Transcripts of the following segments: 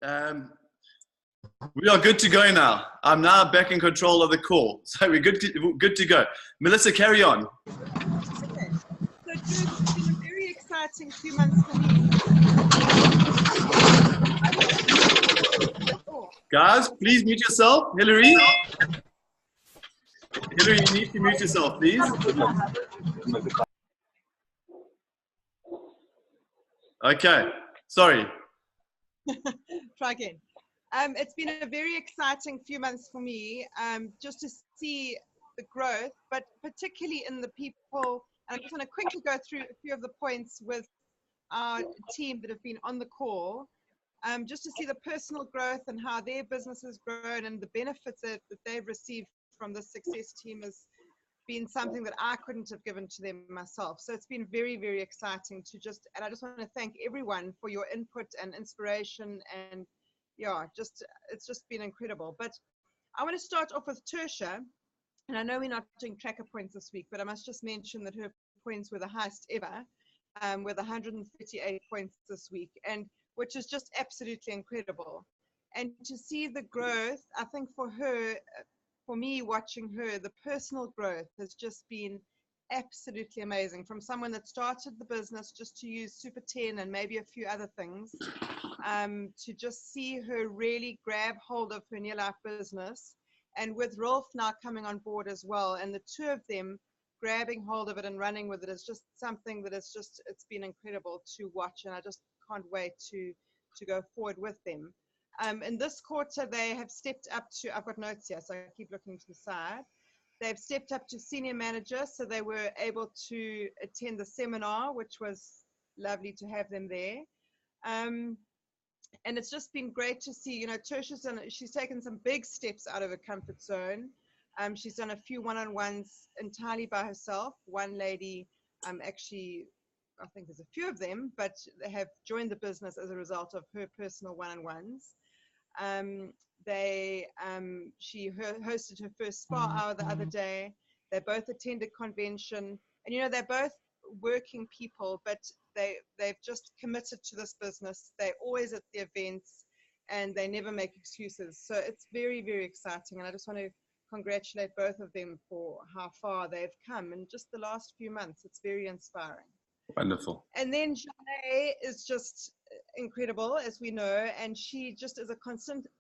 Um, we are good to go now. I'm now back in control of the call. So we're good to go. Melissa, carry on. Okay. So it's been a very exciting few months for me. Guys, please mute yourself. Hillary, you need to mute yourself, please. Okay, sorry. Try again. It's been a very exciting few months for me, just to see the growth, but particularly in the people. And I just want to quickly go through a few of the points with our team that have been on the call, just to see the personal growth and how their business has grown and the benefits that they've received from the success team has been something that I couldn't have given to them myself. So it's been very, very exciting to just, and I just want to thank everyone for your input and inspiration, and yeah, it's just been incredible. But I want to start off with Tertia, and I know we're not doing tracker points this week, but I must just mention that her points were the highest ever, with 138 points this week, and which is just absolutely incredible. And to see the growth, I think for her, for me watching her, the personal growth has just been absolutely amazing. From someone that started the business just to use Super 10 and maybe a few other things, to just see her really grab hold of her Near Life business. And with Rolf now coming on board as well, and the two of them grabbing hold of it and running with it is just something that is just, it's been incredible to watch, and I just can't wait to go forward with them. In this quarter, they have stepped up to, I've got notes here, so I keep looking to the side. They've stepped up to senior manager, so they were able to attend the seminar, which was lovely to have them there. And it's just been great to see, you know, Tertia's she's taken some big steps out of her comfort zone. She's done a few one-on-ones entirely by herself. One lady actually, I think there's a few of them, but they have joined the business as a result of her personal one-on-ones. She hosted her first spa hour the other day. They both attended convention, and you know, they're both working people, but they've just committed to this business. They're always at the events, and they never make excuses. So it's very, very exciting, and I just want to congratulate both of them for how far they've come in just the last few months. It's very inspiring. Wonderful. And then Janae is just incredible, as we know, and she just is a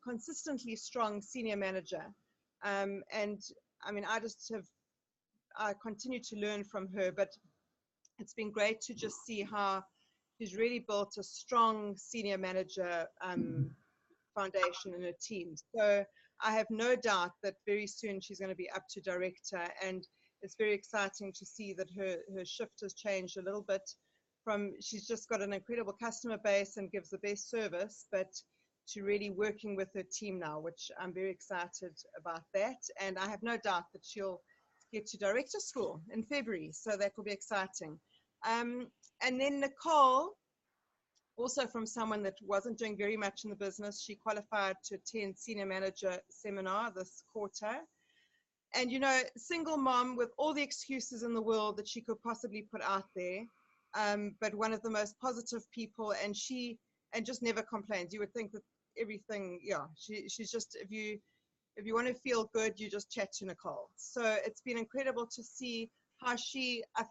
consistently strong senior manager. And I mean, I continue to learn from her, but it's been great to just see how she's really built a strong senior manager foundation in her team. So I have no doubt that very soon she's going to be up to director, and it's very exciting to see that her shift has changed a little bit from, she's just got an incredible customer base and gives the best service, but to really working with her team now, which I'm very excited about that. And I have no doubt that she'll get to director school in February, so that will be exciting. And then Nicole, also from someone that wasn't doing very much in the business, she qualified to attend senior manager seminar this quarter. And, you know, single mom with all the excuses in the world that she could possibly put out there, but one of the most positive people, and just never complains. You would think that everything, yeah, she's just, if you want to feel good, you just chat to Nicole. So it's been incredible to see how I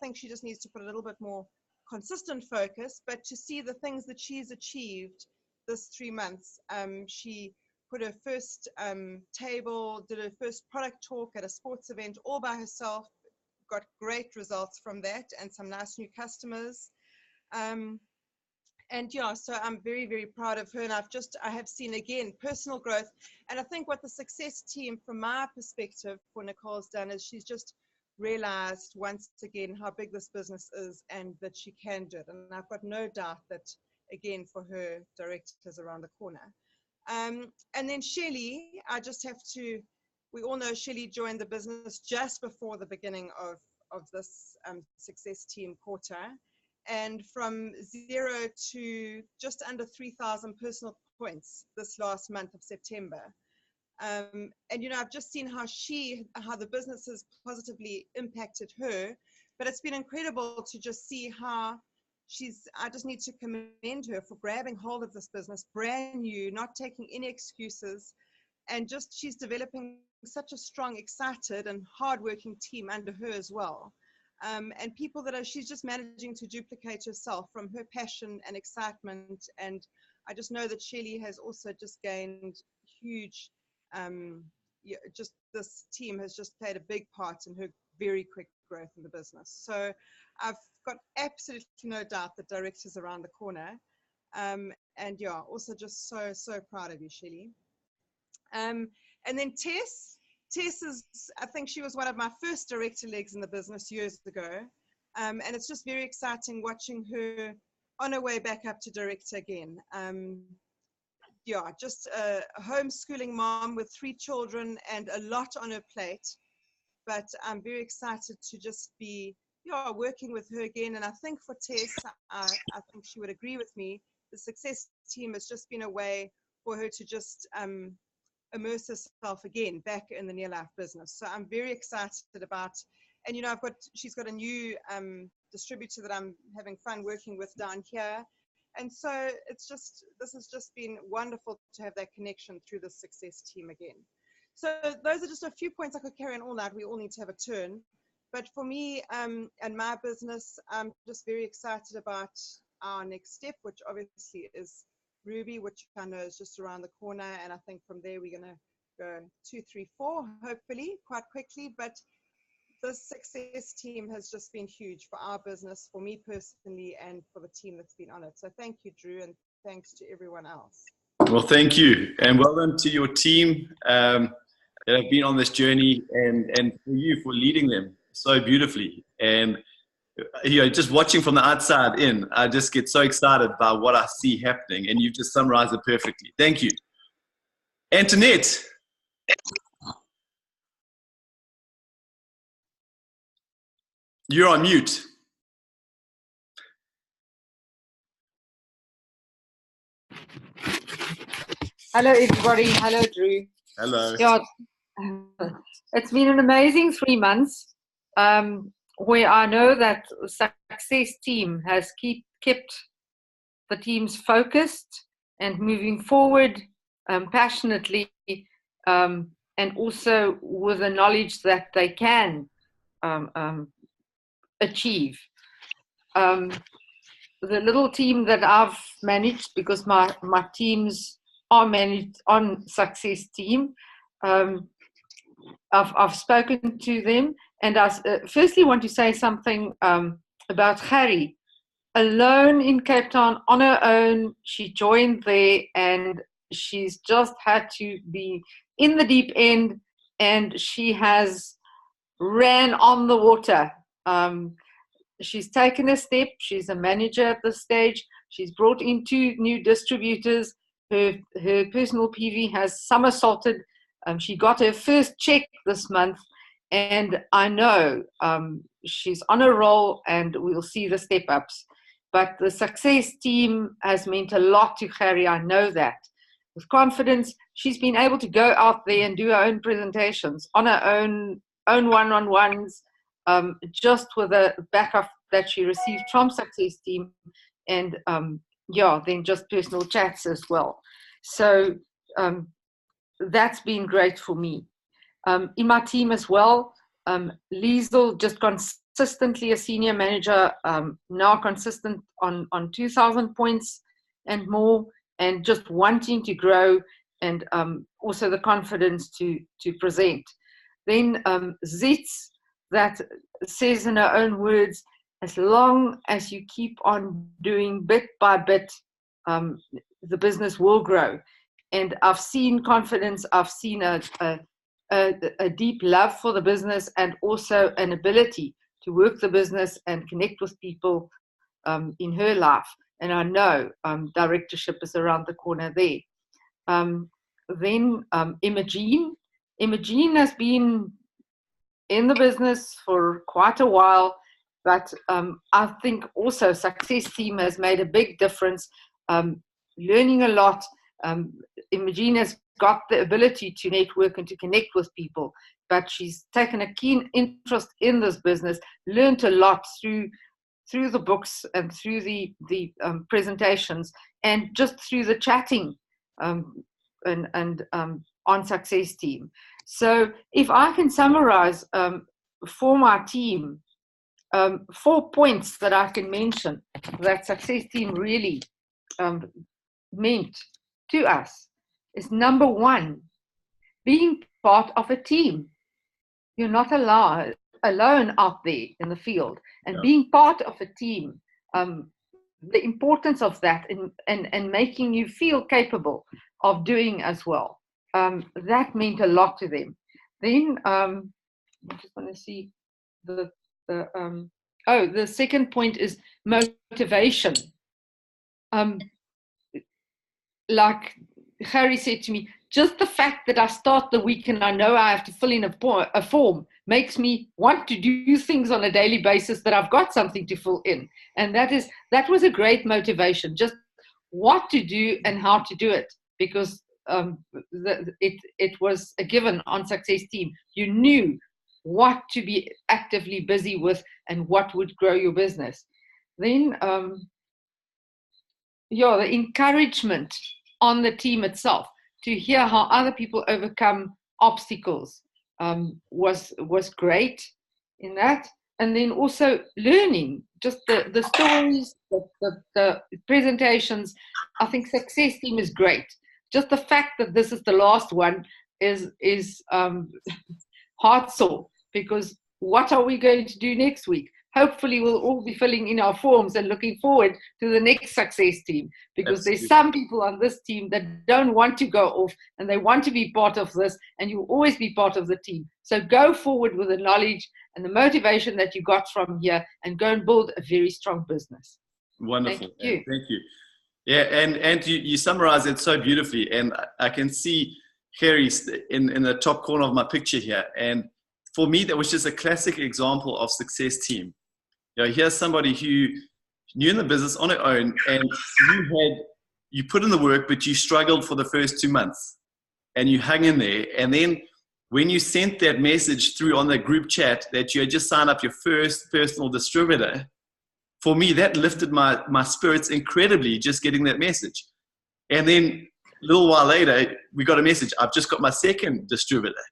think she just needs to put a little bit more consistent focus, but to see the things that she's achieved this 3 months. She put her first table, did her first product talk at a sports event all by herself, got great results from that and some nice new customers. And yeah, so I'm very, very proud of her, and I have seen again personal growth. And I think what the success team, from my perspective, for Nicole's done is she's just realized once again how big this business is and that she can do it. And I've got no doubt that, again, for her, directors around the corner. And then Shelley, I just have to, we all know Shelley joined the business just before the beginning of this success team quarter. And from 0 to just under 3,000 personal points this last month of September. And, you know, I've just seen how the business has positively impacted her, but it's been incredible to just see how I just need to commend her for grabbing hold of this business, brand new, not taking any excuses, and just she's developing such a strong, excited, and hardworking team under her as well. And people that she's just managing to duplicate herself from her passion and excitement. And I just know that Shelley has also just gained huge, just this team has just played a big part in her very quick growth in the business. So I've got absolutely no doubt that director's around the corner. And yeah, also just so proud of you, Shelley. And then Tess is, I think she was one of my first director legs in the business years ago. And it's just very exciting watching her on her way back up to director again. Yeah, just a homeschooling mom with 3 children and a lot on her plate. But I'm very excited to just be working with her again. And I think for Tess, I think she would agree with me, the success team has just been a way for her to just immerse herself again back in the near life business. So I'm very excited about, and she's got a new distributor that I'm having fun working with down here. And so this has just been wonderful to have that connection through the success team again. So those are just a few points I could carry on all night. We all need to have a turn. But for me and my business, I'm just very excited about our next step, which obviously is Ruby, which I know is just around the corner. And I think from there, we're going to go 2, 3, 4, hopefully quite quickly. But the success team has just been huge for our business, for me personally, and for the team that's been on it. So thank you, Drew, and thanks to everyone else. Well, thank you. And well done to your team that have been on this journey, and for you for leading them so beautifully. And just watching from the outside in, I just get so excited by what I see happening, and you've just summarized it perfectly. Thank you. Antoinette. You're on mute. Hello, everybody. Hello, Drew. Hello. Yeah, it's been an amazing 3 months where I know that success team has kept the teams focused and moving forward passionately, and also with the knowledge that they can achieve. The little team that I've managed, because my teams are managed on success team, I've spoken to them, and I firstly want to say something about Harry. Alone in Cape Town on her own, she joined there, and she's just had to be in the deep end, and she has ran on the water. She's taken a step. She's a manager at this stage. She's brought in 2 new distributors. Her personal PV has somersaulted. She got her first check this month, and I know she's on a roll, and we'll see the step ups. But the success team has meant a lot to Harry. I know that. With confidence, she's been able to go out there and do her own presentations on her own one-on-ones, just with the backup that she received from success team, and then just personal chats as well. So that's been great for me. In my team as well, Liesel just consistently a senior manager, now consistent on 2,000 points and more, and just wanting to grow, and also the confidence to present. Then Zitz, that says in her own words, as long as you keep on doing bit by bit, the business will grow. And I've seen confidence, I've seen a deep love for the business, and also an ability to work the business and connect with people in her life. And I know directorship is around the corner there. Then Imogene. Imogene has been in the business for quite a while, but I think also success team has made a big difference, learning a lot. Imogene has got the ability to network and to connect with people, but she's taken a keen interest in this business, learned a lot through through the books and through the presentations and just through the chatting and on Success Team. So if I can summarize for my team, 4 points that I can mention that Success Team really meant to us is: number one, being part of a team. You're not alone out there in the field, and being part of a team, the importance of that and making you feel capable of doing as well. That meant a lot to them. Then I just want to see the second point is motivation. Like Harry said to me, just the fact that I start the week and I know I have to fill in a form makes me want to do things on a daily basis, that I've got something to fill in. And that was a great motivation, just what to do and how to do it, because it was a given on Success Team. You knew what to be actively busy with and what would grow your business. Then, the encouragement on the team itself to hear how other people overcome obstacles was great in that. And then also learning, just the stories, the presentations. I think Success Team is great. Just the fact that this is the last one is heart sore, because what are we going to do next week? Hopefully we'll all be filling in our forms and looking forward to the next Success Team, because Absolutely. There's some people on this team that don't want to go off and they want to be part of this, and you'll always be part of the team. So go forward with the knowledge and the motivation that you got from here and go and build a very strong business. Wonderful. Thank you. Yeah, and you summarize it so beautifully, and I can see Harry in the top corner of my picture here, and for me that was just a classic example of Success Team. Here's somebody who knew in the business on her own, and you put in the work, but you struggled for the first 2 months, and you hung in there. And then when you sent that message through on the group chat that you had just signed up your first personal distributor, for me that lifted my spirits incredibly, just getting that message. And then a little while later, we got a message: I've just got my second distributor.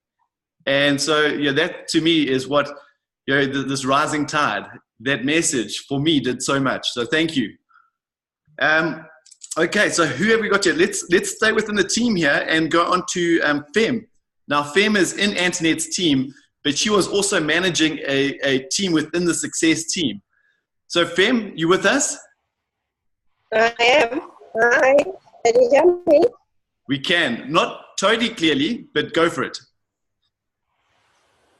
And so that to me is what this rising tide. That message for me did so much. So thank you. Okay, so who have we got here? Let's stay within the team here and go on to Fem. Now, Fem is in Antoinette's team, but she was also managing a team within the Success Team. So Fem, you with us? I am. Hi. Can you hear me? We can. Not totally clearly, but go for it.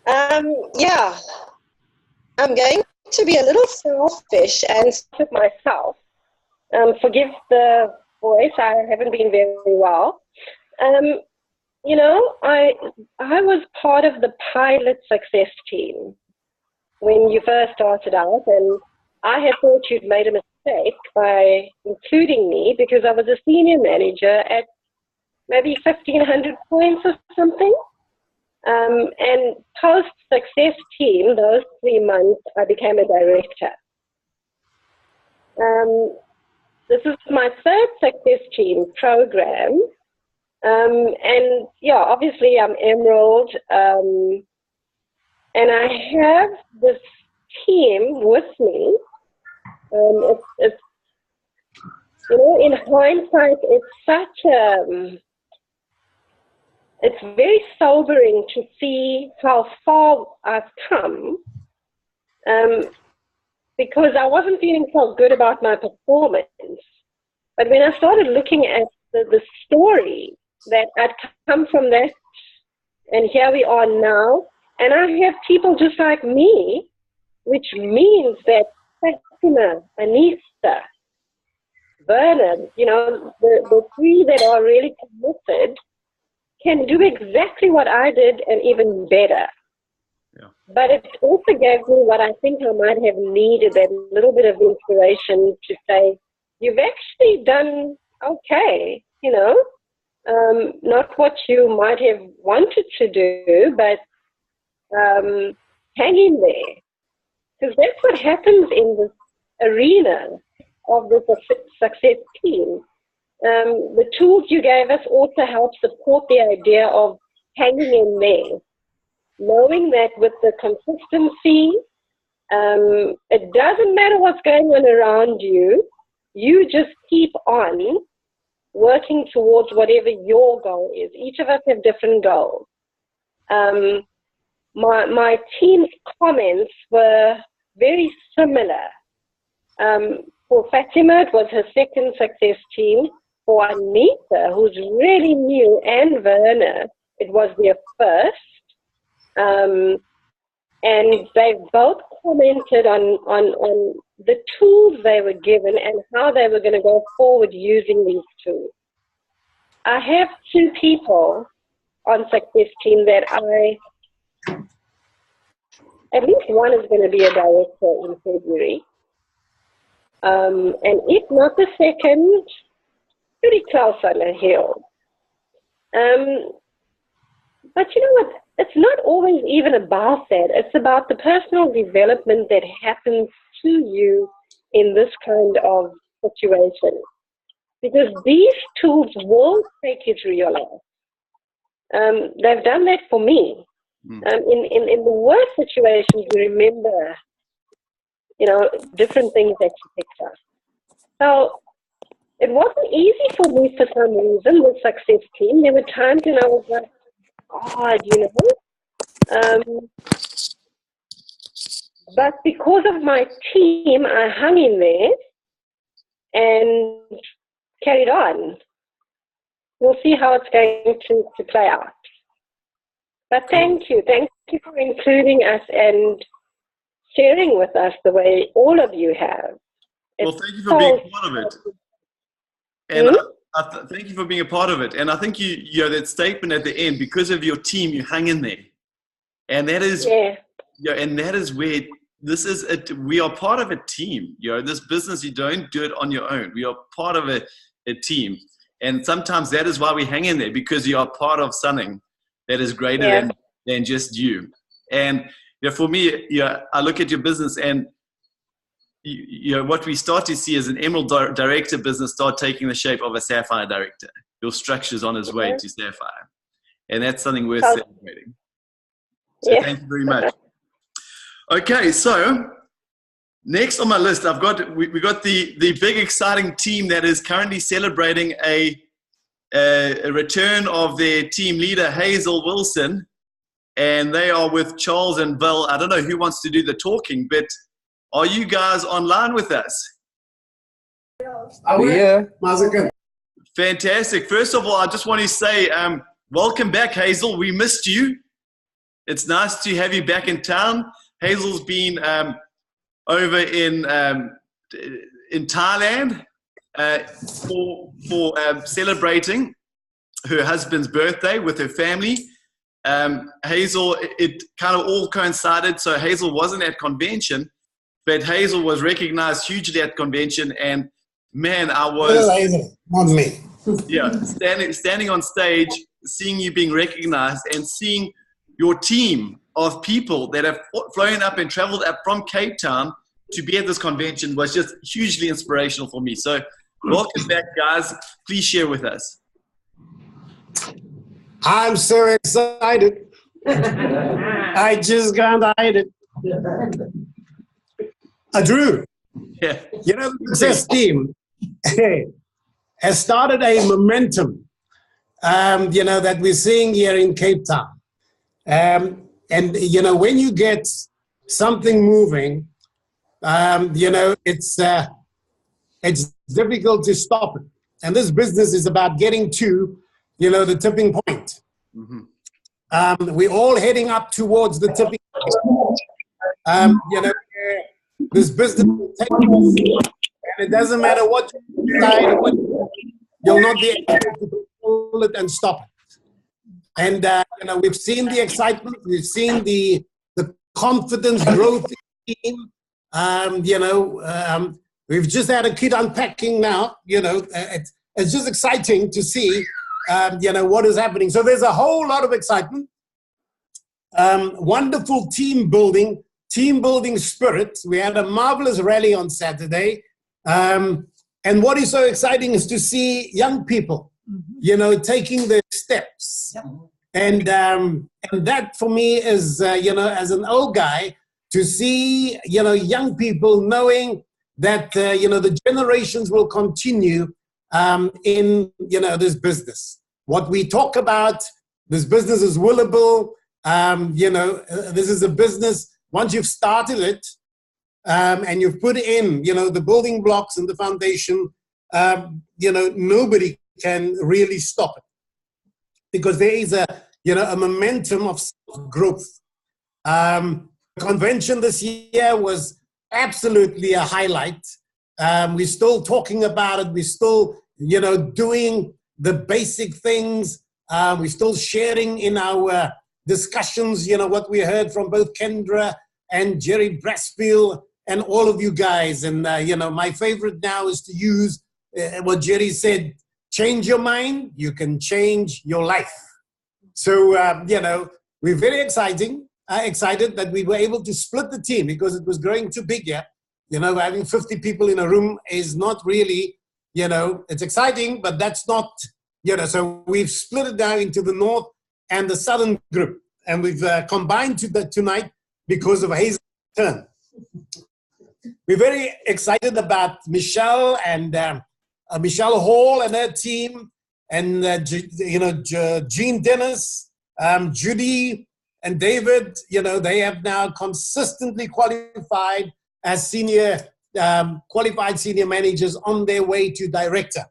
Yeah. I'm going to be a little selfish and with myself. Forgive the voice, I haven't been very well. I was part of the pilot Success Team when you first started out, and I had thought you'd made a mistake by including me because I was a senior manager at maybe 1,500 points or something. And post-Success Team, those 3 months, I became a director. This is my third Success Team program. And obviously I'm Emerald. And I have this team with me. It's in hindsight, it's very sobering to see how far I've come, because I wasn't feeling so good about my performance. But when I started looking at the story that I'd come from that, and here we are now, and I have people just like me, which means that Fatima, Anissa, Bernard, the three that are really committed, can do exactly what I did and even better. Yeah. But it also gave me what I think I might have needed, that little bit of inspiration to say, you've actually done okay, not what you might have wanted to do, but hang in there. Because that's what happens in this arena of the success team. The tools you gave us also help support the idea of hanging in there, knowing that with the consistency, it doesn't matter what's going on around you, you just keep on working towards whatever your goal is. Each of us have different goals. My team's comments were very similar. For Fatima, it was her second success team. For Anita, who's really new, and Werner, it was their first. And they both commented on the tools they were given and how they were going to go forward using these tools. I have 2 people on Success Team that at least one is going to be a director in February. And if not the second, pretty close on the hill. But you know what? It's not always even about that. It's about the personal development that happens to you in this kind of situation. Because these tools will take you through your life. They've done that for me. In the worst situations, you remember, different things that you picked up. So it wasn't easy for me for some reason, the Success Team. There were times when I was like, God, But because of my team, I hung in there and carried on. We'll see how it's going to play out. But thank you for including us and sharing with us the way all of you have. Well, thank you for being part of it. And thank you for being a part of it. And I think you that statement at the end, because of your team, you hang in there. And that is, and that is where this is it. We are part of a team. This business, you don't do it on your own. We are part of a team. And sometimes that is why we hang in there, because you are part of something that is greater than just you. And for me, I look at your business, and what we start to see is an Emerald Director business start taking the shape of a Sapphire Director. Your structure's on its way to Sapphire. And that's something worth celebrating. So thank you very much. Okay, so next on my list, we got the big exciting team that is currently celebrating a return of their team leader, Hazel Wilson. And they are with Charles and Bill. I don't know who wants to do the talking, but are you guys online with us? Yeah. Fantastic. First of all, I just want to say welcome back, Hazel. We missed you. It's nice to have you back in town. Hazel's been over in Thailand for celebrating her husband's birthday with her family. Hazel, it kind of all coincided, so Hazel wasn't at convention, but Hazel was recognized hugely at convention, and man, I was Hazel, not me. Standing on stage, seeing you being recognized, and seeing your team of people that have flown up and traveled up from Cape Town to be at this convention was just hugely inspirational for me. So welcome back, guys. Please share with us. I'm so excited. I just can't hide it. Drew, the Success Team has started a momentum, that we're seeing here in Cape Town. And, when you get something moving, it's difficult to stop it. And this business is about getting to, the tipping point. Mm-hmm. We're all heading up towards the tipping point. This business will take off, and it doesn't matter what you decide, you'll not be able to control it and stop it. And, we've seen the excitement, we've seen the confidence growth in the team. We've just had a kid unpacking now, it's just exciting to see, what is happening. So there's a whole lot of excitement, wonderful team building team building spirit. We had a marvelous rally on Saturday. And what is so exciting is to see young people, you know, taking their steps. Yep. And that for me is, you know, as an old guy, to see, you know, young people knowing that, you know, the generations will continue in, you know, this business. What we talk about, this business is willable. You know, this is a business, once you've started it, and you've put in, you know, the building blocks and the foundation, you know, nobody can really stop it. Because there is a, you know, a momentum of growth. Convention this year was absolutely a highlight. We're still talking about it. We're still, you know, doing the basic things. We're still sharing in our discussions, you know, what we heard from both Kendra and Jerry Brassfield and all of you guys. And, you know, my favorite now is to use what Jerry said, change your mind, you can change your life. So, you know, we're very excited that we were able to split the team because it was growing too big here. You know, having 50 people in a room is not really, you know, it's exciting, but that's not, you know, so we've split it down into the North and the Southern group. And we've combined tonight because of Hazel's turn. We're very excited about Michelle and Michelle Hall and her team, and you know, Jean Dennis, Judy and David. You know, they have now consistently qualified as qualified senior managers on their way to director.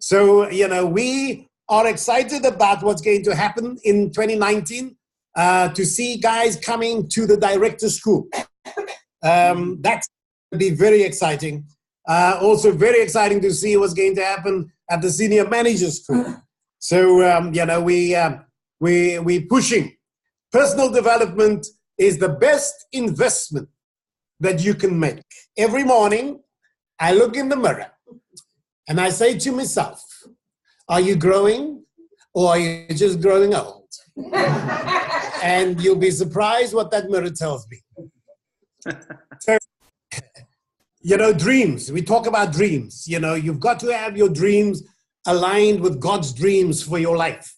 So, you know, we are excited about what's going to happen in 2019 to see guys coming to the director school. That's going to be very exciting. Also very exciting to see what's going to happen at the senior manager school. So, you know, we're pushing. Personal development is the best investment that you can make. Every morning, I look in the mirror and I say to myself, are you growing or are you just growing old? And you'll be surprised what that mirror tells me. So, you know, dreams. We talk about dreams. You know, you've got to have your dreams aligned with God's dreams for your life.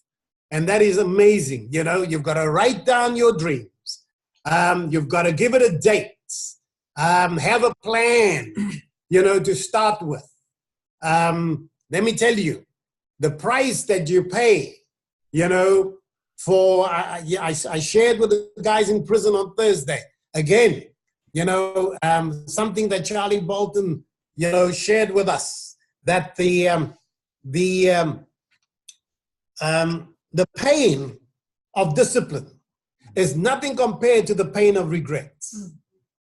And that is amazing. You know, you've got to write down your dreams. You've got to give it a date. Have a plan, you know, to start with. Let me tell you, the price that you pay, you know, for, I shared with the guys in prison on Thursday. Again, you know, something that Charlie Bolton, you know, shared with us, that the pain of discipline is nothing compared to the pain of regrets.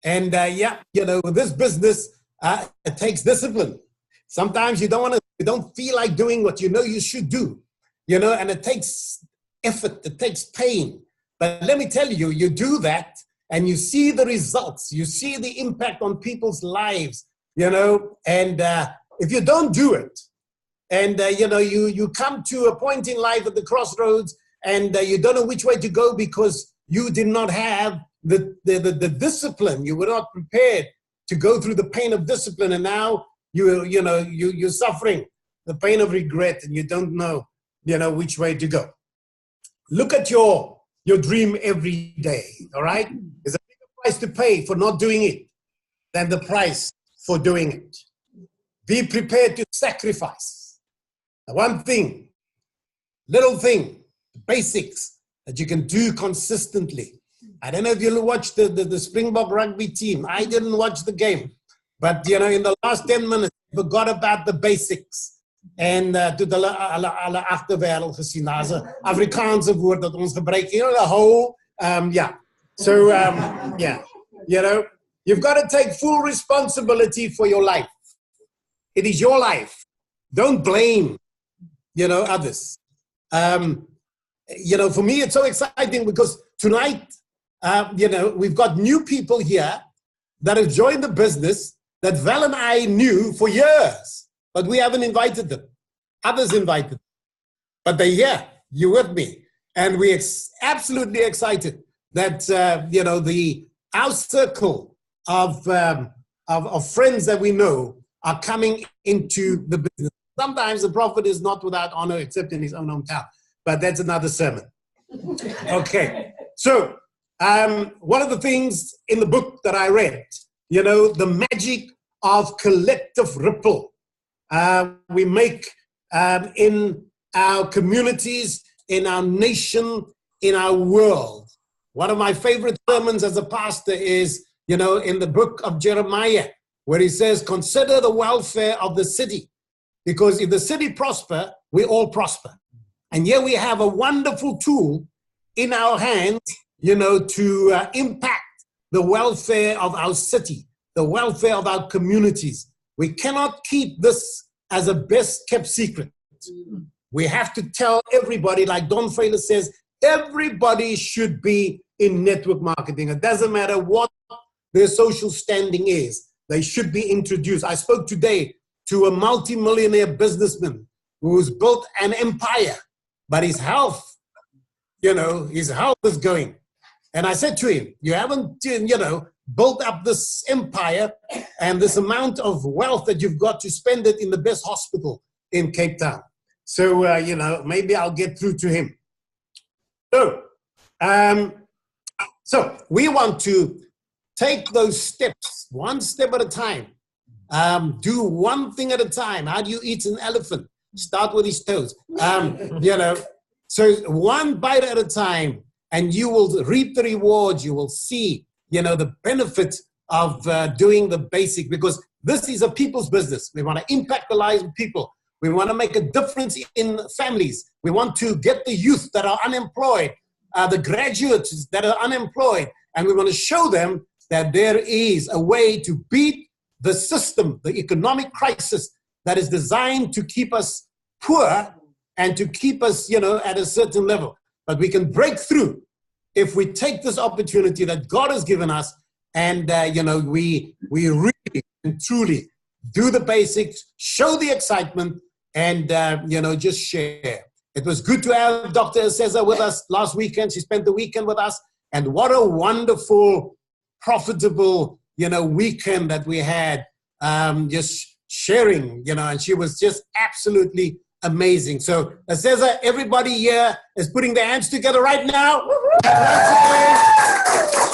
And yeah, you know, this business, it takes discipline. Sometimes you don't feel like doing what you know you should do, you know, and it takes effort, it takes pain. But let me tell you, you do that and you see the results, you see the impact on people's lives, you know, and if you don't do it, and you know, you come to a point in life at the crossroads and you don't know which way to go because you did not have the discipline. You were not prepared to go through the pain of discipline, and now you're suffering the pain of regret, and you don't know, you know, which way to go. Look at your dream every day. All right, there's a bigger price to pay for not doing it than the price for doing it. Be prepared to sacrifice. One thing, little thing, basics that you can do consistently. I don't know if you watched the Springbok rugby team. I didn't watch the game. But, you know, in the last 10 minutes, I forgot about the basics. En toe hulle agterwêreld gesien. Daar's 'n Afrikaanse woord dat ons gebruik hier, the whole, yeah. So, yeah, you know, you've got to take full responsibility for your life. It is your life. Don't blame, you know, others. You know, for me, it's so exciting because tonight, you know, we've got new people here that have joined the business that Val and I knew for years, but we haven't invited them. Others invited them. But they're here, you're with me. And we're absolutely excited that, you know, the our circle of friends that we know are coming into the business. Sometimes the prophet is not without honor except in his own hometown, but that's another sermon. Okay, so one of the things in the book that I read, you know, the magic of collective ripple we make in our communities, in our nation, in our world. One of my favorite sermons as a pastor is, you know, in the book of Jeremiah, where he says, consider the welfare of the city, because if the city prosper, we all prosper. And here we have a wonderful tool in our hands, you know, to impact the welfare of our city, the welfare of our communities. We cannot keep this as a best kept secret. We have to tell everybody, like Don Frailer says, everybody should be in network marketing. It doesn't matter what their social standing is. They should be introduced. I spoke today to a multi-millionaire businessman who's built an empire, but his health, you know, his health is going. And I said to him, you haven't, you know, built up this empire and this amount of wealth that you've got to spend it in the best hospital in Cape Town. So, you know, maybe I'll get through to him. So we want to take those steps, one step at a time. Do one thing at a time. How do you eat an elephant? Start with his toes. You know, so one bite at a time, and you will reap the rewards. You will see, you know, the benefits of doing the basic, because this is a people's business. We want to impact the lives of people. We want to make a difference in families. We want to get the youth that are unemployed, the graduates that are unemployed, and we want to show them that there is a way to beat the system, the economic crisis that is designed to keep us poor and to keep us, you know, at a certain level. But we can break through if we take this opportunity that God has given us, and you know, we really and truly do the basics, show the excitement, and you know, just share. It was good to have Dr. Cesar with us last weekend. She spent the weekend with us, and what a wonderful, profitable, you know, weekend that we had, just sharing, you know, and she was just absolutely amazing. So Cesar, everybody here is putting their hands together right now.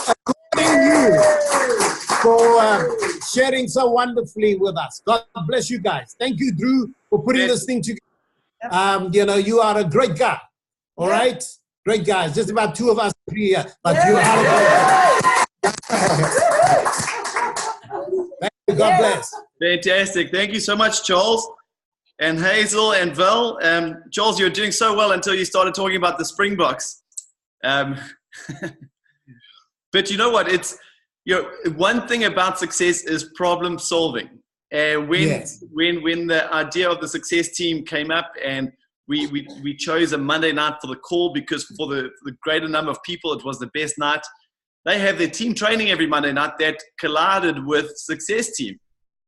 Applauding you for sharing so wonderfully with us. God bless you guys. Thank you, Drew, for putting this thing together. You know, you are a great guy. All right? Great guys. Just about two of us here, but you are a great guy. Thank you. God bless. Fantastic. Thank you so much, Charles. And Hazel and Val. Charles, you were doing so well until you started talking about the Springboks. But you know what? It's, you know, one thing about success is problem solving. And when the idea of the success team came up, and we chose a Monday night for the call, because for the greater number of people, it was the best night. They have their team training every Monday night that collided with success team.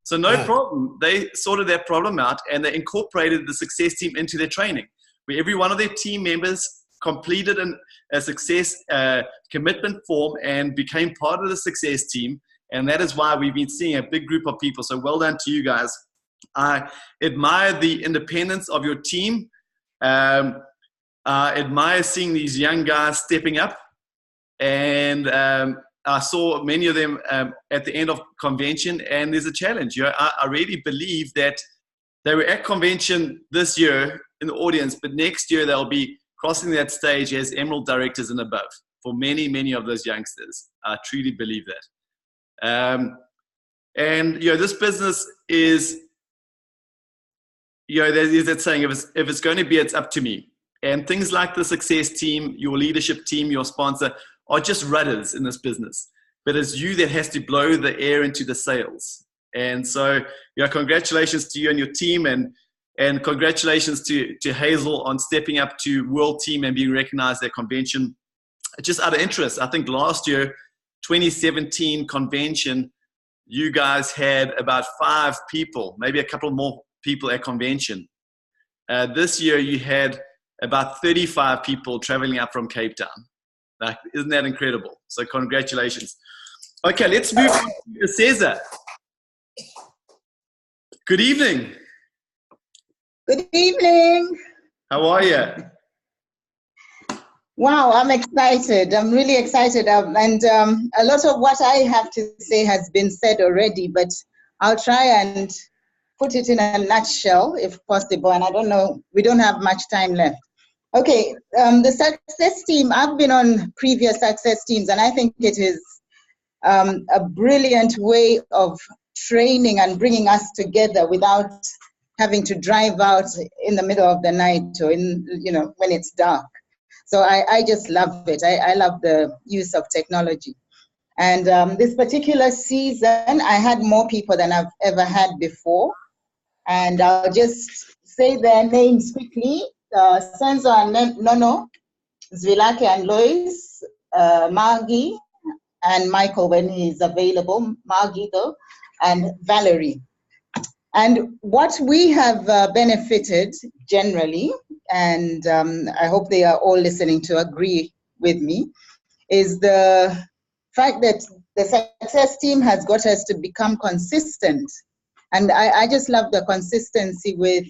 So no problem. They sorted that problem out, and they incorporated the success team into their training, where every one of their team members completed a success commitment form and became part of the success team. And that is why we've been seeing a big group of people. So well done to you guys. I admire the independence of your team. I admire seeing these young guys stepping up. And I saw many of them at the end of convention, and there's a challenge. You know, I really believe that they were at convention this year in the audience, but next year they'll be crossing that stage as Emerald directors and above for many, many of those youngsters. I truly believe that. And, you know, this business is, you know, there's that saying, if it's going to be, it's up to me. And things like the success team, your leadership team, your sponsor, are just rudders in this business. But it's you that has to blow the air into the sails. And so, you know, congratulations to you and your team, and congratulations to Hazel on stepping up to world team and being recognized at convention. Just out of interest, I think last year, 2017 convention, you guys had about 5 people, maybe a couple more people at convention. This year you had about 35 people traveling up from Cape Town. Like, isn't that incredible? So congratulations. Okay, let's move on to Cesar. Good evening. Good evening. How are you? Wow, I'm excited. I'm really excited. And a lot of what I have to say has been said already, but I'll try and put it in a nutshell if possible. And I don't know, we don't have much time left. Okay, the success team, I've been on previous success teams, and I think it is a brilliant way of training and bringing us together without having to drive out in the middle of the night or when it's dark. So I just love it. I love the use of technology. And this particular season, I had more people than I've ever had before. And I'll just say their names quickly. Senzo and Nono, Zvilake and Lois, Margie, and Michael when he's available, Margie though, and Valerie. And what we have benefited generally, and I hope they are all listening to agree with me, is the fact that the success team has got us to become consistent. And I just love the consistency with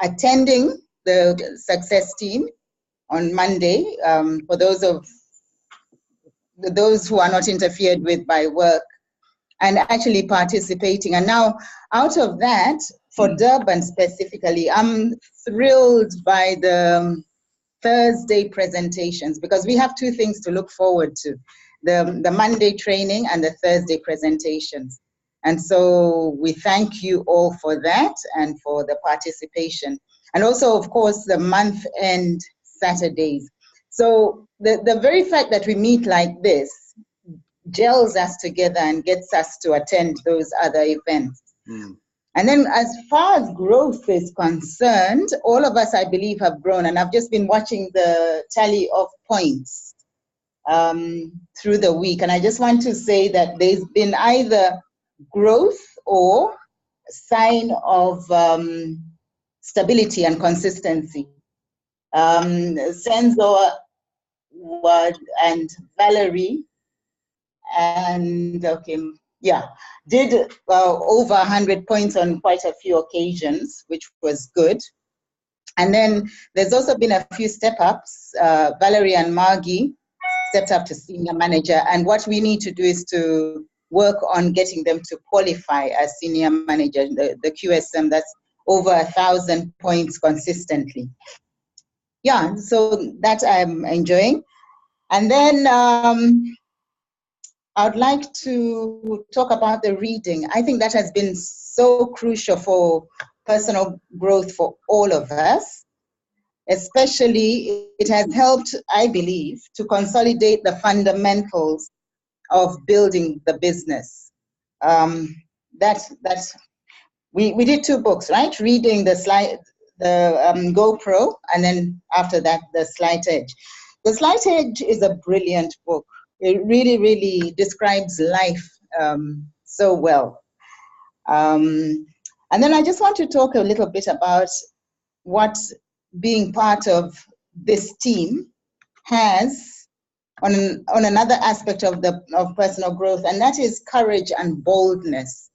attending the success team on Monday for those who are not interfered with by work, and actually participating. And now out of that, for Durban specifically, I'm thrilled by the Thursday presentations, because we have two things to look forward to, the Monday training and the Thursday presentations. And so we thank you all for that and for the participation. And also, of course, the month-end Saturdays. So the very fact that we meet like this gels us together and gets us to attend those other events. And then as far as growth is concerned, all of us, I believe, have grown. And I've just been watching the tally of points through the week. And I just want to say that there's been either growth or sign of stability and consistency. Senzo and Valerie and did over 100 points on quite a few occasions, which was good. And then there's also been a few step-ups. Valerie and Margie stepped up to senior manager, and what we need to do is to work on getting them to qualify as senior manager, the QSM, that's over 1,000 points consistently. Yeah, so that I'm enjoying. And then I'd like to talk about the reading. I think that has been so crucial for personal growth for all of us. Especially, it has helped, I believe, to consolidate the fundamentals of building the business. We did 2 books, right? Reading the GoPro, and then after that, the Slight Edge. The Slight Edge is a brilliant book. It really, really describes life so well. And then I just want to talk a little bit about what being part of this team has on another aspect of personal growth, and that is courage and boldness.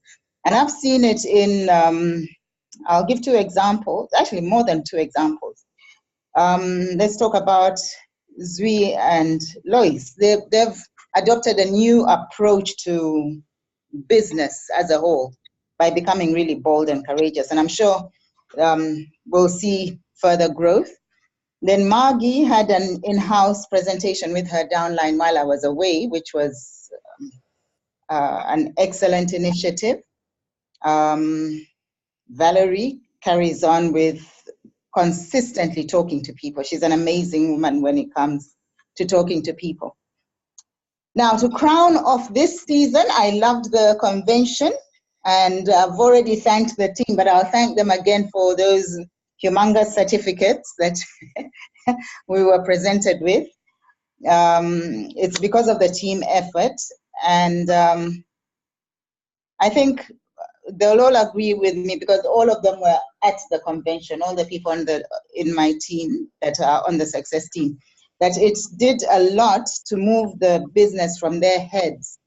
And I've seen it in, I'll give 2 examples, actually more than 2 examples. Let's talk about Zwi and Lois. They've adopted a new approach to business as a whole by becoming really bold and courageous. And I'm sure we'll see further growth. Then Margie had an in-house presentation with her downline while I was away, which was an excellent initiative. Valerie carries on with consistently talking to people. She's an amazing woman when it comes to talking to people. Now, to crown off this season, I loved the convention, and I've already thanked the team, but I'll thank them again for those humongous certificates that we were presented with. It's because of the team effort, and I think they'll all agree with me, because all of them were at the convention, all the people in my team that are on the success team, that it did a lot to move the business from their heads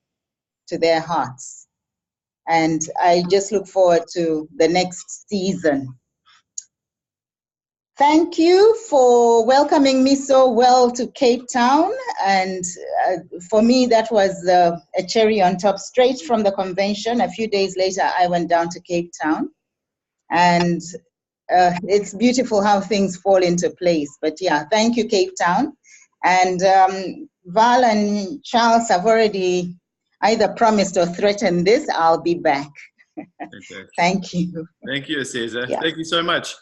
to their hearts. And I just look forward to the next season. Thank you for welcoming me so well to Cape Town. And for me, that was a cherry on top, straight from the convention. A few days later, I went down to Cape Town. And it's beautiful how things fall into place. But yeah, thank you, Cape Town. And Val and Charles have already either promised or threatened this. I'll be back. Thank you. Thank you, Cesar. Yeah. Thank you so much.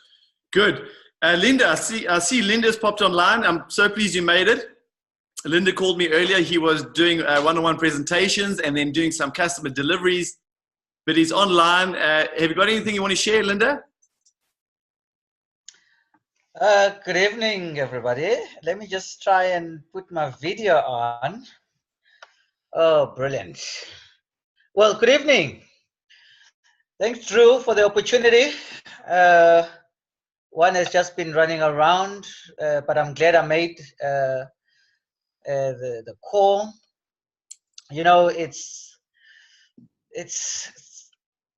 Good. Linda, I see Linda's popped online. I'm so pleased you made it. Linda called me earlier. He was doing one-on-one presentations and then doing some customer deliveries, but he's online. Have you got anything you want to share, Linda? Good evening, everybody. Let me just try and put my video on. Oh, brilliant. Well, good evening. Thanks, Drew, for the opportunity. One has just been running around, but I'm glad I made the call. You know, it's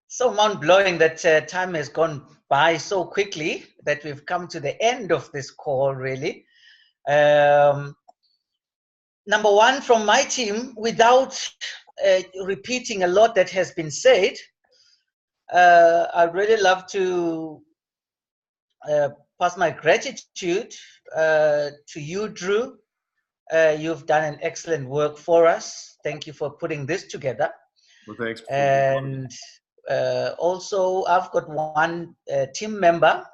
so mind-blowing that time has gone by so quickly that we've come to the end of this call, really. Number one, from my team, without repeating a lot that has been said, I'd really love to pass my gratitude to you, Drew. You've done an excellent work for us. Thank you for putting this together. Well, thanks. And also, I've got one team member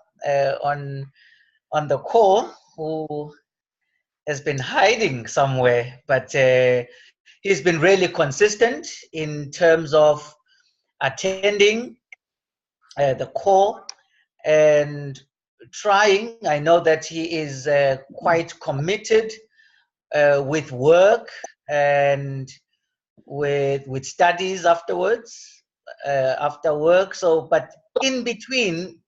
on the call who has been hiding somewhere, but he's been really consistent in terms of attending the call and trying. I know that he is quite committed with work and with studies afterwards, after work. So, but in between,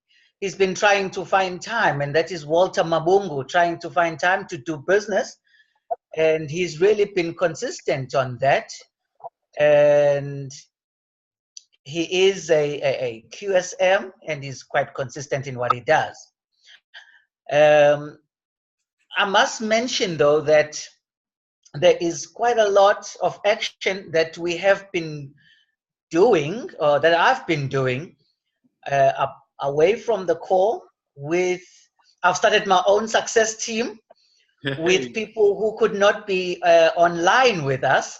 he's been trying to find time, and that is Walter Mabungu, trying to find time to do business. And he's really been consistent on that. And he is a QSM, and he's quite consistent in what he does. I must mention, though, that there is quite a lot of action that we have been doing, or that I've been doing, away from the call. I've started my own success team with people who could not be online with us.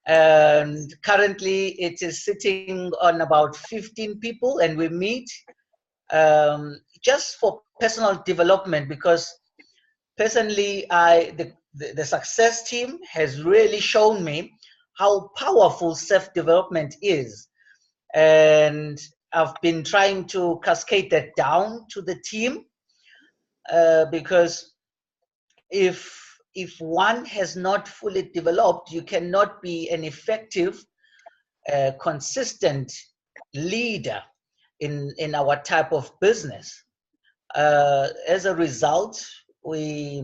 And currently it is sitting on about 15 people, and we meet just for personal development, because personally the success team has really shown me how powerful self-development is. And I've been trying to cascade that down to the team, because if one has not fully developed, you cannot be an effective, consistent leader in our type of business. As a result, I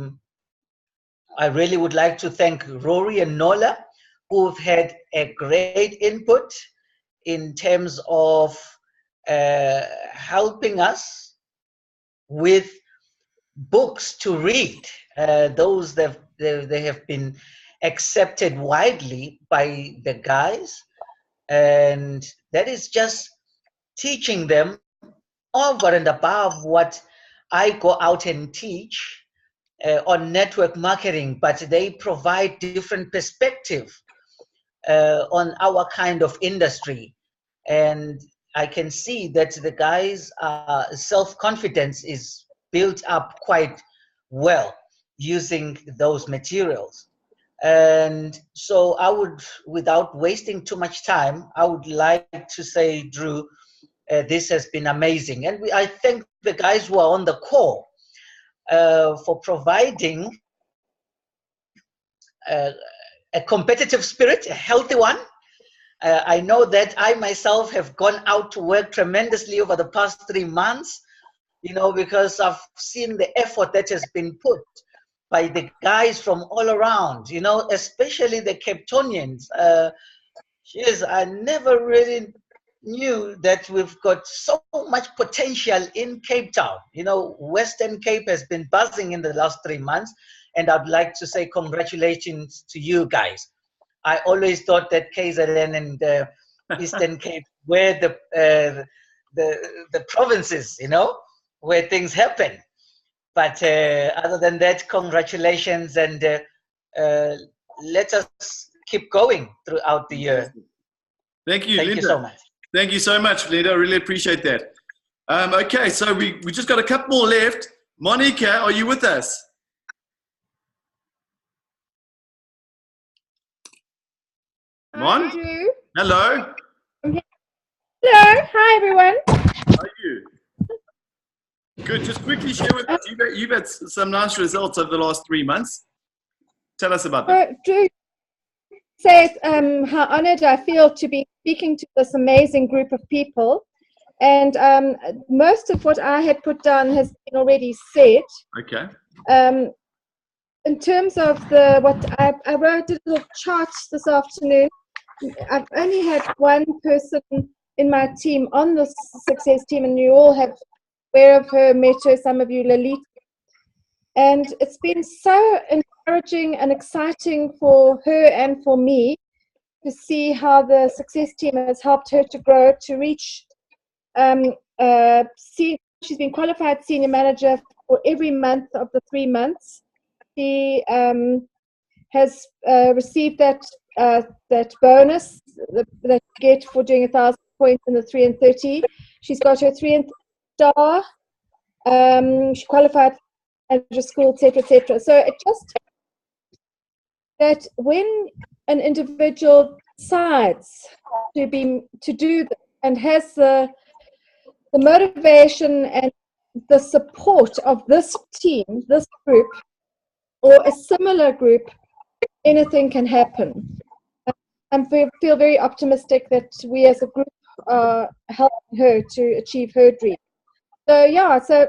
really would like to thank Rory and Nola, who've had a great input in terms of helping us with books to read. Those that they have been accepted widely by the guys, and that is just teaching them over and above what I go out and teach on network marketing, but they provide different perspective on our kind of industry. And I can see that the guys' self-confidence is built up quite well using those materials. And so I would, without wasting too much time, I would like to say, Drew, this has been amazing. And I thank the guys who are on the call for providing a competitive spirit, a healthy one. I know that I myself have gone out to work tremendously over the past 3 months, you know, because I've seen the effort that has been put by the guys from all around, you know, especially the Cape Townians. Yes, I never really knew that we've got so much potential in Cape Town. You know, Western Cape has been buzzing in the last 3 months, and I'd like to say congratulations to you guys. I always thought that KZN and Eastern Cape were the provinces, you know, where things happen. But other than that, congratulations, and let us keep going throughout the year. Thank you, Thank Linda. you so much. Thank you so much, Linda. I really appreciate that. Okay, so we just got a couple more left. Monica, are you with us? Mon? Andrew. Hello. Hello. Hi, everyone. How are you? Good. Just quickly share with us. You've had some nice results over the last 3 months. Tell us about that. Drew says how honored I feel to be speaking to this amazing group of people. And most of what I had put down has been already said. Okay. In terms of what I wrote a little chart this afternoon. I've only had one person in my team on the success team, and you all have aware of her, met her, some of you, Lalita. And it's been so encouraging and exciting for her and for me to see how the success team has helped her to grow, to reach, she's been qualified senior manager for every month of the 3 months. She has received that bonus that you get for doing 1,000 points in the 3 and 30. She's got her 3 and star. She qualified at a school, etc., etc. So it just that when an individual decides to do this and has the motivation and the support of this team, this group, or a similar group, anything can happen. I feel very optimistic that we as a group are helping her to achieve her dream. So yeah, so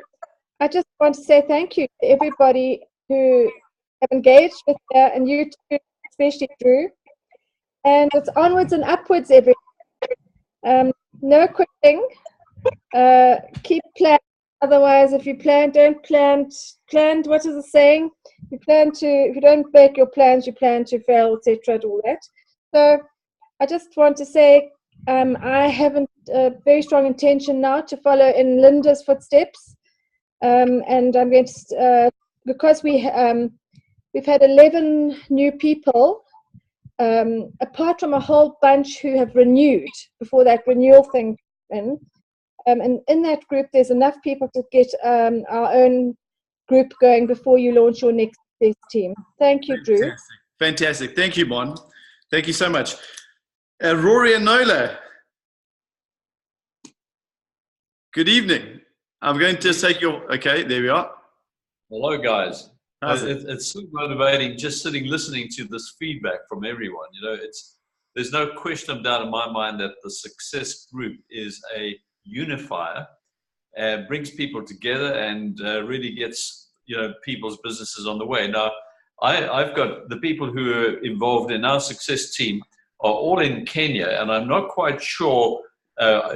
I just want to say thank you to everybody who have engaged with her, and you too, especially Drew. And it's onwards and upwards every day. No quitting. Keep planning. Otherwise, if you don't plan. What is the saying? If you don't make your plans, you plan to fail, etc. All that. So I just want to say I have a very strong intention now to follow in Linda's footsteps, and I'm going to because we've had 11 new people, apart from a whole bunch who have renewed before that renewal thing in. And in that group, there's enough people to get our own group going before you launch your next team. Thank you, Drew. Fantastic. Thank you, Mon. Thank you so much. Rory and Nola. Good evening. I'm going to take your... Okay, there we are. Hello, guys. It? It's so motivating just listening to this feedback from everyone. You know, there's no question of doubt in my mind that the Success Group is a unifier, brings people together, and really gets people's businesses on the way. Now, I've got the people who are involved in our success team are all in Kenya, and I'm not quite sure.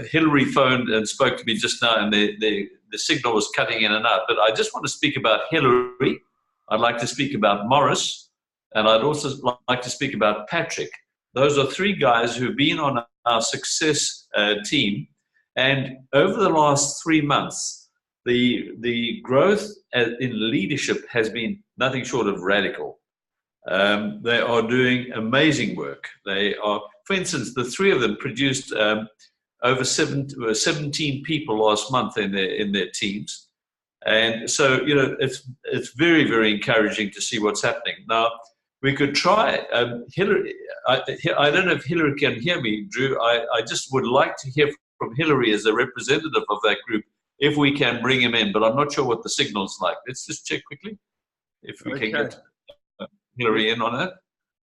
Hillary phoned and spoke to me just now, and the signal was cutting in and out. But I just want to speak about Hillary. I'd like to speak about Morris, and I'd also like to speak about Patrick. Those are 3 guys who've been on our success team. And over the last 3 months, the growth in leadership has been nothing short of radical. They are doing amazing work. They are, for instance, the 3 of them produced over 17 people last month in their teams. And so, it's very, very encouraging to see what's happening. Now, we could try Hillary. I don't know if Hillary can hear me, Drew. I just would like to hear from Hillary as a representative of that group, if we can bring him in, but I'm not sure what the signal's like. Let's just check quickly if we can get Hillary in on that.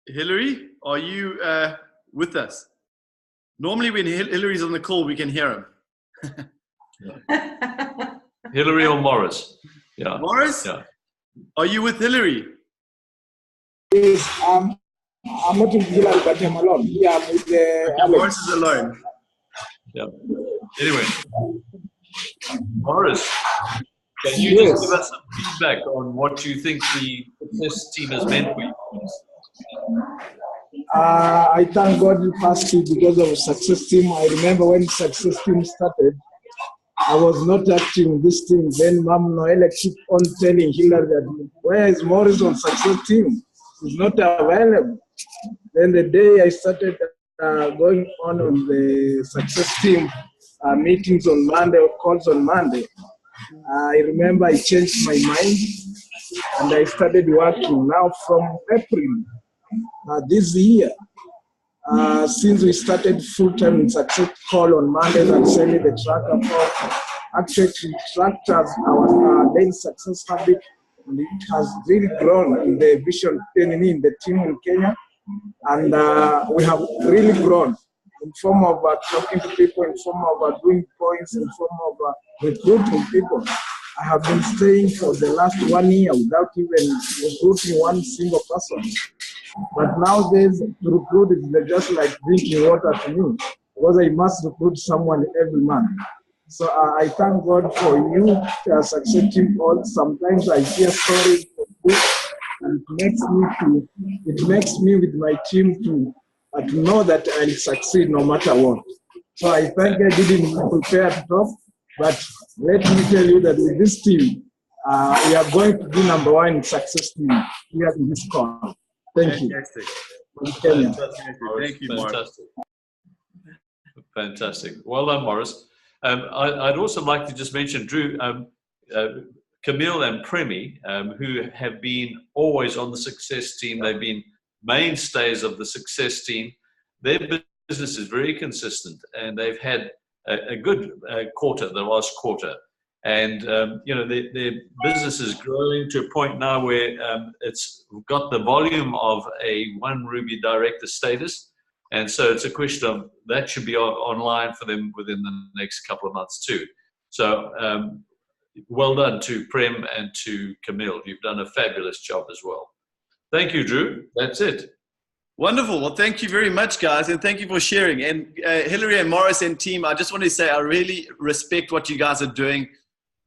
Hillary, are you with us? Normally when Hillary's on the call, we can hear him. Hillary or Morris? Yeah. Morris? Yeah. Are you with Hillary? Yes, I'm not in Hillary, but I'm alone. Yeah, I'm with Alex. Morris is alone. Yeah. Anyway, Morris, can you Yes. just give us some feedback on what you think the success team has meant for you? I thank God firstly because of Success Team. I remember when Success Team started, I was not acting in this team. Then Mom Noelle keep on telling Hillary that, where is Morris on Success Team? He's not available. Then the day I started going on the Success Team meetings on Monday or calls on Monday, I remember I changed my mind and I started working now from April this year. Since we started full-time in Success Call on Mondays and sending the tracker for actually tractors our daily success habit, and it has really grown in the vision in the team in Kenya, and we have really grown in form of talking to people, in form of doing points, in form of recruiting people. I have been staying for the last 1 year without even recruiting one single person. But nowadays, to recruit is just like drinking water to me, because I must recruit someone every month. So I thank God for you Success Team. All sometimes I hear stories of this, and it makes me with my team to know that I'll succeed no matter what. So I thank I didn't prepare to talk, but let me tell you that with this team, we are going to be #1 in Success Team here in this call. Thank you. Fantastic. Thank you, Morris. Fantastic. Well done, Morris. I'd also like to just mention, Drew, Camille and Premi, who have been always on the Success Team. They've been mainstays of the Success Team. Their business is very consistent, and they've had a good quarter, the last quarter. And, their business is growing to a point now where it's got the volume of a One Ruby director status. And so it's a question of that should be online for them within the next couple of months too. So well done to Prem and to Camille. You've done a fabulous job as well. Thank you, Drew. That's it. Wonderful. Well, thank you very much, guys, and thank you for sharing. And Hillary and Morris and team, I just want to say I really respect what you guys are doing.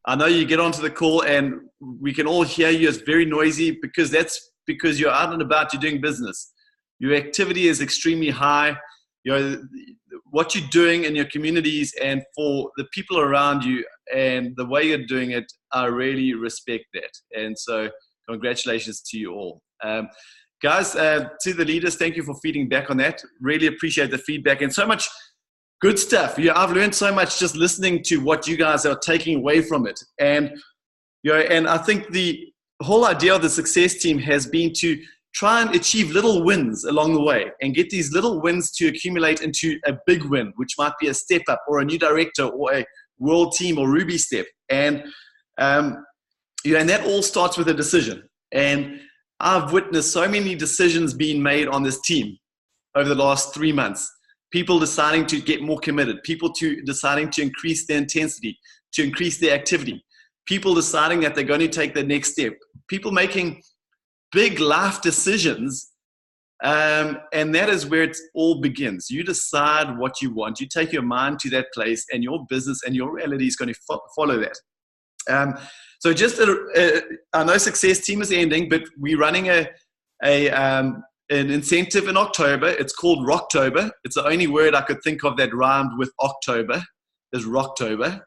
I know you get onto the call and we can all hear you. It's very noisy because that's because you're out and about, you're doing business. Your activity is extremely high. What you're doing in your communities and for the people around you and the way you're doing it, I really respect that. And so congratulations to you all. Guys, to the leaders, thank you for feeding back on that. Really appreciate the feedback and so much good stuff. I've learned so much just listening to what you guys are taking away from it. And, and I think the whole idea of the Success Team has been to try and achieve little wins along the way and get these little wins to accumulate into a big win, which might be a step up or a new director or a world team or Ruby step. And, and that all starts with a decision. And I've witnessed so many decisions being made on this team over the last 3 months. People deciding to get more committed, people deciding to increase their intensity, to increase their activity, people deciding that they're going to take the next step, people making big life decisions, and that is where it all begins. You decide what you want, you take your mind to that place, and your business and your reality is going to follow that. So just I know Success Team is ending, but we're running an incentive in October. It's called Rocktober. It's the only word I could think of that rhymed with October is Rocktober.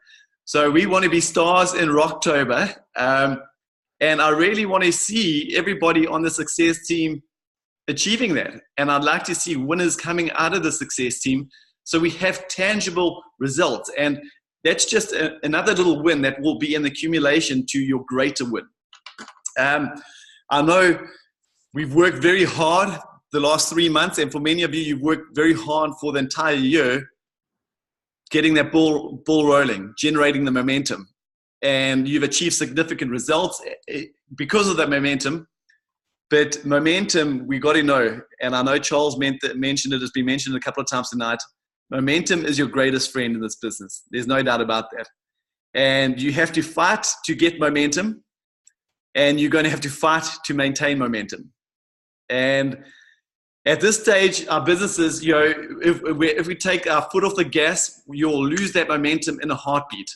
So we want to be stars in Rocktober. And I really want to see everybody on the Success Team achieving that. And I'd like to see winners coming out of the Success Team so we have tangible results. And that's just another little win that will be an accumulation to your greater win. I know we've worked very hard the last 3 months, and for many of you, you've worked very hard for the entire year, getting that ball rolling, generating the momentum. And you've achieved significant results because of that momentum. But momentum, we got to know, and I know Charles mentioned it, has been mentioned a couple of times tonight, momentum is your greatest friend in this business. There's no doubt about that. And you have to fight to get momentum, and you're going to have to fight to maintain momentum. And At this stage, our businesses, if we take our foot off the gas, you'll lose that momentum in a heartbeat.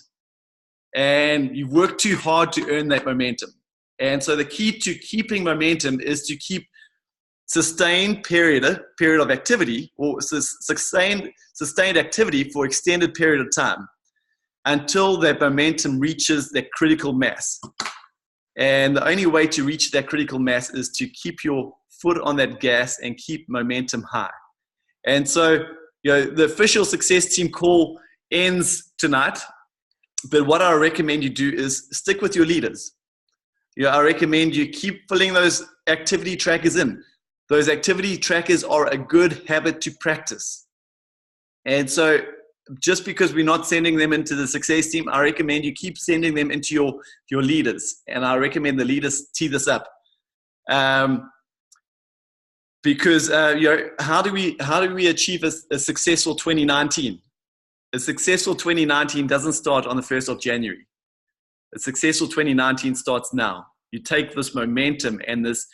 And you work too hard to earn that momentum. And so the key to keeping momentum is to keep sustained period of activity, or sustained activity for extended period of time until that momentum reaches that critical mass. And the only way to reach that critical mass is to keep your foot on that gas and keep momentum high. And so, the official success team call ends tonight, but what I recommend you do is stick with your leaders. I recommend you keep filling those activity trackers in. Those activity trackers are a good habit to practice. And so just because we're not sending them into the success team, I recommend you keep sending them into your leaders. And I recommend the leaders tee this up. Because how do we achieve a successful 2019? A successful 2019 doesn't start on the 1st of January. A successful 2019 starts now. You take this momentum and this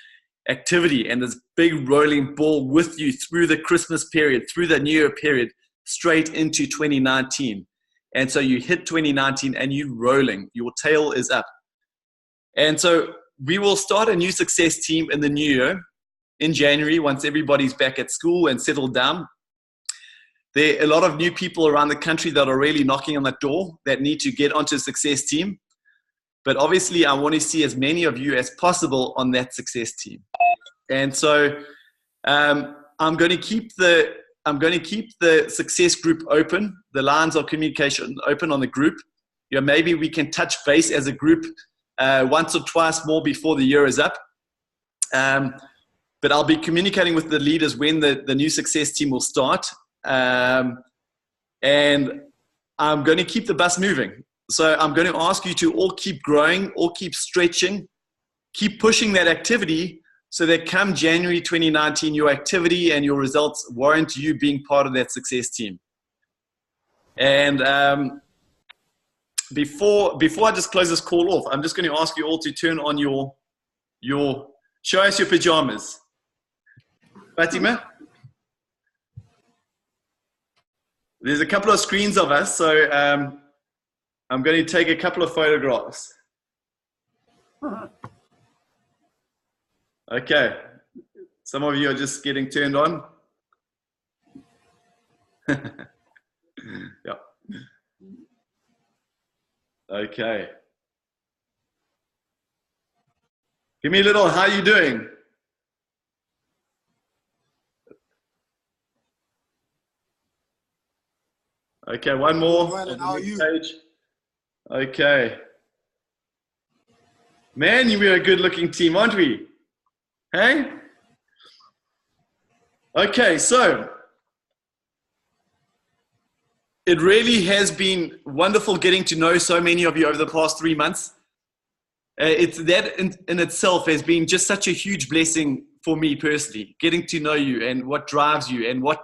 activity and this big rolling ball with you through the Christmas period, through the New Year period, straight into 2019. And so you hit 2019 and you're rolling. Your tail is up. And so we will start a new success team in the new year in January once everybody's back at school and settled down. There are a lot of new people around the country that are really knocking on that door that need to get onto a success team. But obviously, I want to see as many of you as possible on that success team. And so I'm going to keep the success group open, the lines of communication open on the group. Maybe we can touch base as a group once or twice more before the year is up. But I'll be communicating with the leaders when the new success team will start. And I'm going to keep the bus moving. So I'm going to ask you to all keep growing, all keep stretching, keep pushing that activity so that come January 2019, your activity and your results warrant you being part of that success team. And before I just close this call off, I'm just going to ask you all to turn on show us your pajamas. Fatima? There's a couple of screens of us, so I'm going to take a couple of photographs. Okay. Some of you are just getting turned on. Yeah. Okay. Give me a little, how are you doing? Okay, one more. How are you? Page. Okay. Man, we're a good looking team, aren't we? Hey? Okay, so it really has been wonderful getting to know so many of you over the past 3 months. It's that in itself has been just such a huge blessing for me personally, getting to know you and what drives you and what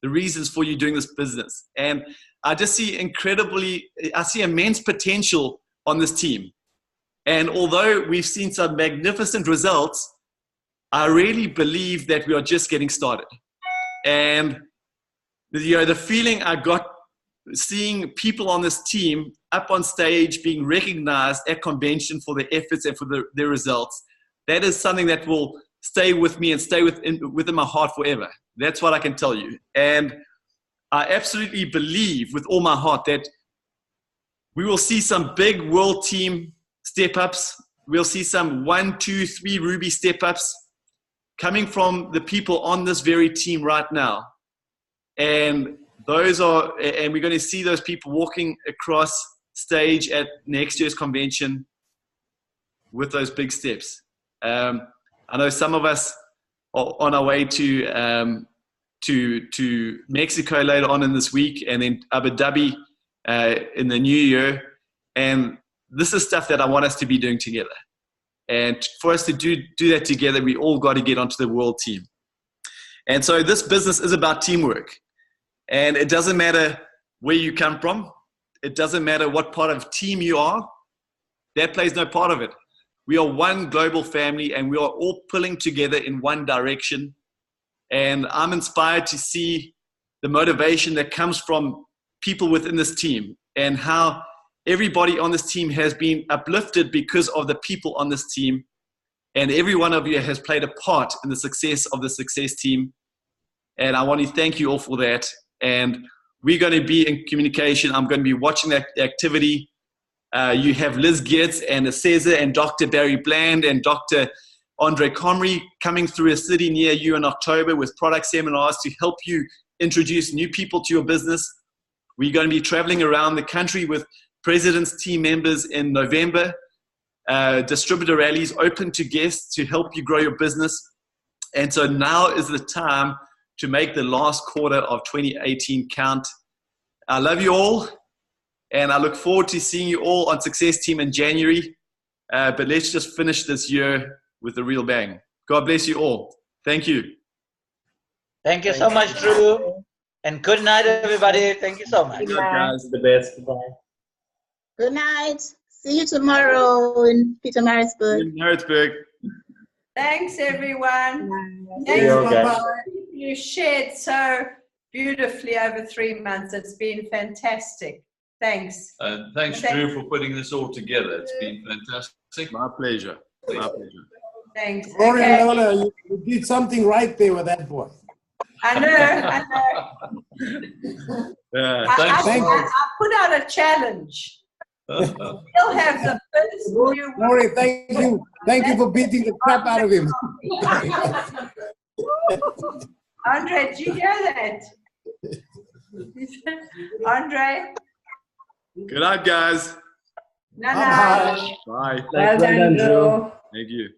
the reasons for you doing this business. And I just see immense potential on this team. And although we've seen some magnificent results, I really believe that we are just getting started. And the feeling I got seeing people on this team up on stage being recognized at convention for their efforts and for their results, that is something that will stay with me and stay within my heart forever. That's what I can tell you. And I absolutely believe with all my heart that we will see some big world team step-ups. We'll see some 1, 2, 3 Ruby step-ups coming from the people on this very team right now. And we're going to see those people walking across stage at next year's convention with those big steps. I know some of us are on our way to Mexico later on in this week, and then Abu Dhabi in the new year. And this is stuff that I want us to be doing together. And for us to do that together, we all got to get onto the world team. And so this business is about teamwork. And it doesn't matter where you come from. It doesn't matter what part of team you are. That plays no part of it. We are one global family, and we are all pulling together in one direction. And I'm inspired to see the motivation that comes from people within this team and how everybody on this team has been uplifted because of the people on this team. And every one of you has played a part in the success of the Success team. And I want to thank you all for that. And we're going to be in communication. I'm going to be watching that activity. You have Liz Geertz and Cesar and Dr. Barry Bland and Dr. Andre Comrie coming through a city near you in October with product seminars to help you introduce new people to your business. We're going to be traveling around the country with President's team members in November. Distributor rallies open to guests to help you grow your business. And so now is the time to make the last quarter of 2018 count. I love you all, and I look forward to seeing you all on Success Team in January. But let's just finish this year with a real bang. God bless you all. Thank you. Thank you so much, Drew. And good night, everybody. Thank you so much. Good night, guys. The best. Bye. Good night. See you tomorrow in Pietermaritzburg. In Maritzburg. Thanks, everyone. See you, guys. You shared so beautifully over 3 months. It's been fantastic. Thanks. And thanks, Drew, for putting this all together. It's been fantastic. My pleasure. My pleasure. Thanks. Rory Okay. Lola, you did something right there with that boy. I know. Yeah. I put out a challenge. He'll have the first new Rory, thank you. Thank you for beating the crap out of him. Andre, did you hear that? Andre? Good night, guys. No. Bye. Well done, Drew. Thank you.